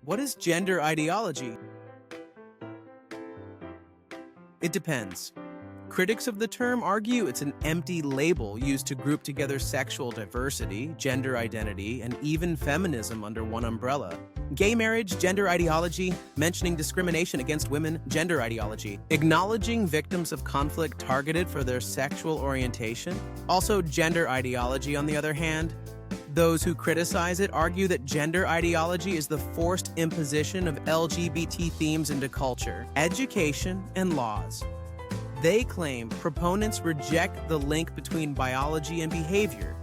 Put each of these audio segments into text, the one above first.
What is gender ideology? It depends. Critics of the term argue it's an empty label used to group together sexual diversity, gender identity, and even feminism under one umbrella. Gay marriage, gender ideology; mentioning discrimination against women, gender ideology; acknowledging victims of conflict targeted for their sexual orientation, also gender ideology. On the other hand, those who criticize it argue that gender ideology is the forced imposition of LGBT themes into culture, education, and laws. They claim proponents reject the link between biology and behavior,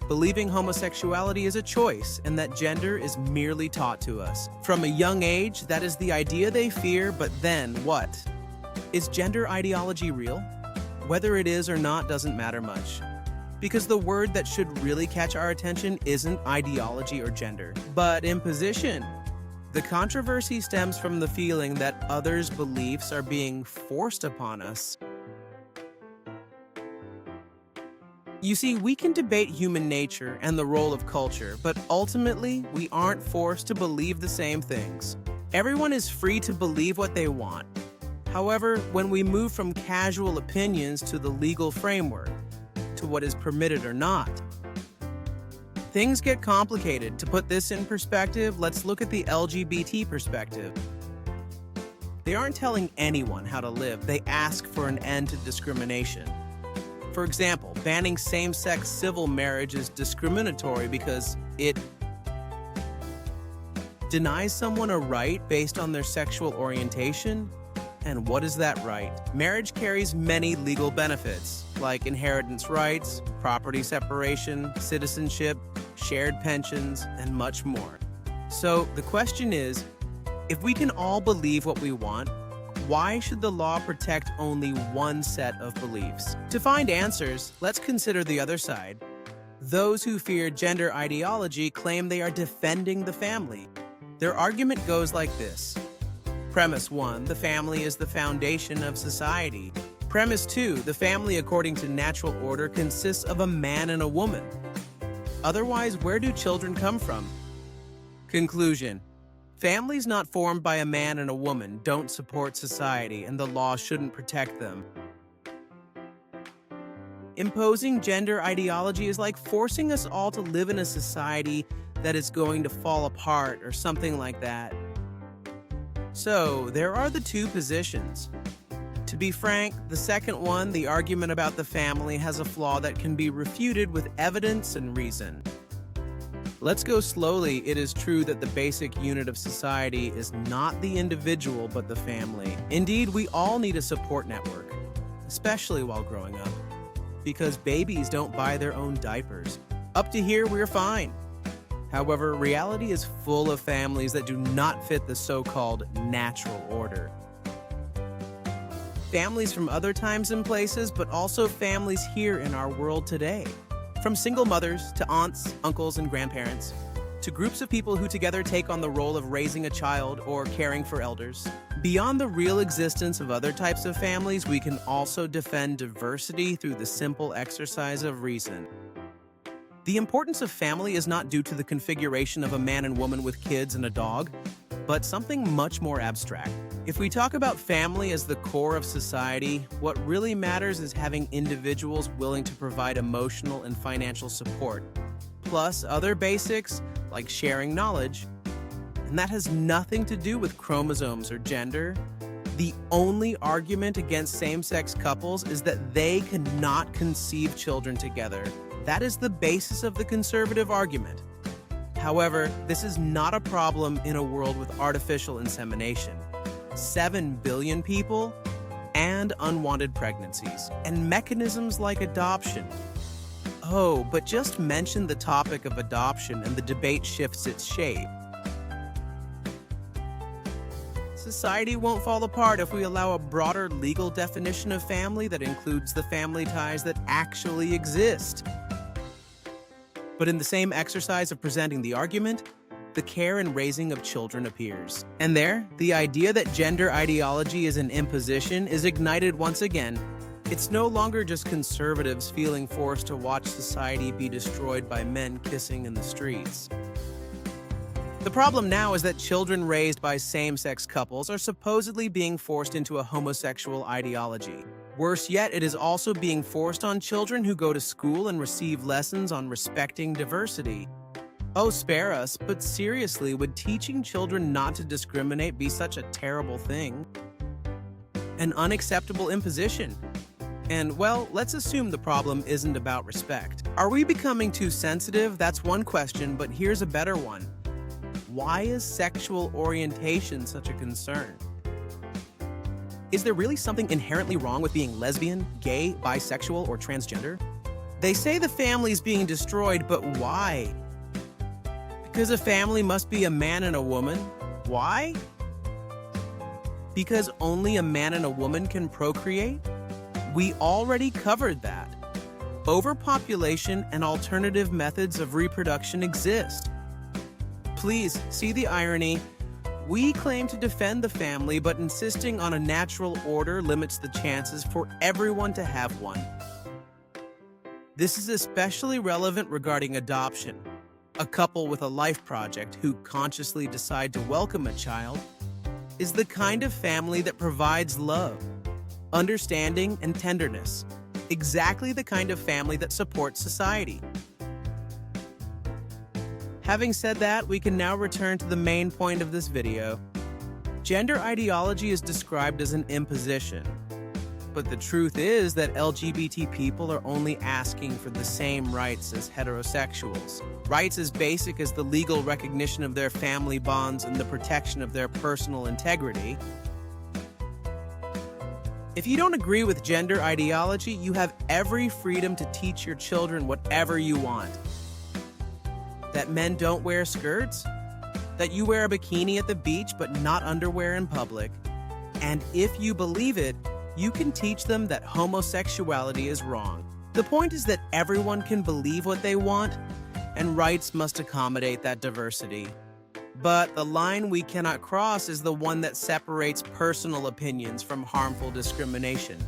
believing homosexuality is a choice and that gender is merely taught to us. From a young age, that is the idea they fear, but then what? Is gender ideology real? Whether it is or not doesn't matter much, because the word that should really catch our attention isn't ideology or gender, but imposition. The controversy stems from the feeling that others' beliefs are being forced upon us. You see, we can debate human nature and the role of culture, but ultimately, we aren't forced to believe the same things. Everyone is free to believe what they want. However, when we move from casual opinions to the legal framework, to what is permitted or not, things get complicated. To put this in perspective, let's look at the LGBT perspective. They aren't telling anyone how to live, they ask for an end to discrimination. For example, banning same-sex civil marriage is discriminatory because it denies someone a right based on their sexual orientation. And what is that right? Marriage carries many legal benefits, like inheritance rights, property separation, citizenship, shared pensions, and much more. So the question is, if we can all believe what we want, why should the law protect only one set of beliefs? To find answers, let's consider the other side. Those who fear gender ideology claim they are defending the family. Their argument goes like this. Premise 1, the family is the foundation of society. Premise 2, the family according to natural order consists of a man and a woman. Otherwise, where do children come from? Conclusion. Families not formed by a man and a woman don't support society, and the law shouldn't protect them. Imposing gender ideology is like forcing us all to live in a society that is going to fall apart or something like that. So, there are the two positions. To be frank, the second one, the argument about the family, has a flaw that can be refuted with evidence and reason. Let's go slowly. It is true that the basic unit of society is not the individual but the family. Indeed, we all need a support network, especially while growing up, because babies don't buy their own diapers. Up to here, we're fine. However, reality is full of families that do not fit the so-called natural order. Families from other times and places, but also families here in our world today. From single mothers to aunts, uncles, and grandparents, to groups of people who together take on the role of raising a child or caring for elders. Beyond the real existence of other types of families, we can also defend diversity through the simple exercise of reason. The importance of family is not due to the configuration of a man and woman with kids and a dog, but something much more abstract. If we talk about family as the core of society, what really matters is having individuals willing to provide emotional and financial support, plus other basics like sharing knowledge. And that has nothing to do with chromosomes or gender. The only argument against same-sex couples is that they cannot conceive children together. That is the basis of the conservative argument. However, this is not a problem in a world with artificial insemination, 7 billion people, and unwanted pregnancies, and mechanisms like adoption. Oh, but just mention the topic of adoption and the debate shifts its shape. Society won't fall apart if we allow a broader legal definition of family that includes the family ties that actually exist. But in the same exercise of presenting the argument, the care and raising of children appears. And there, the idea that gender ideology is an imposition is ignited once again. It's no longer just conservatives feeling forced to watch society be destroyed by men kissing in the streets. The problem now is that children raised by same-sex couples are supposedly being forced into a homosexual ideology. Worse yet, it is also being forced on children who go to school and receive lessons on respecting diversity. Oh, spare us, but seriously, would teaching children not to discriminate be such a terrible thing? An unacceptable imposition. And, well, let's assume the problem isn't about respect. Are we becoming too sensitive? That's one question, but here's a better one. Why is sexual orientation such a concern? Is there really something inherently wrong with being lesbian, gay, bisexual, or transgender? They say the family's being destroyed, but why? Because a family must be a man and a woman. Why? Because only a man and a woman can procreate? We already covered that. Overpopulation and alternative methods of reproduction exist. Please, see the irony. We claim to defend the family, but insisting on a natural order limits the chances for everyone to have one. This is especially relevant regarding adoption. A couple with a life project who consciously decide to welcome a child is the kind of family that provides love, understanding, and tenderness. Exactly the kind of family that supports society. Having said that, we can now return to the main point of this video. Gender ideology is described as an imposition. But the truth is that LGBT people are only asking for the same rights as heterosexuals. Rights as basic as the legal recognition of their family bonds and the protection of their personal integrity. If you don't agree with gender ideology, you have every freedom to teach your children whatever you want. That men don't wear skirts, that you wear a bikini at the beach but not underwear in public. And if you believe it, you can teach them that homosexuality is wrong. The point is that everyone can believe what they want, and rights must accommodate that diversity. But the line we cannot cross is the one that separates personal opinions from harmful discrimination.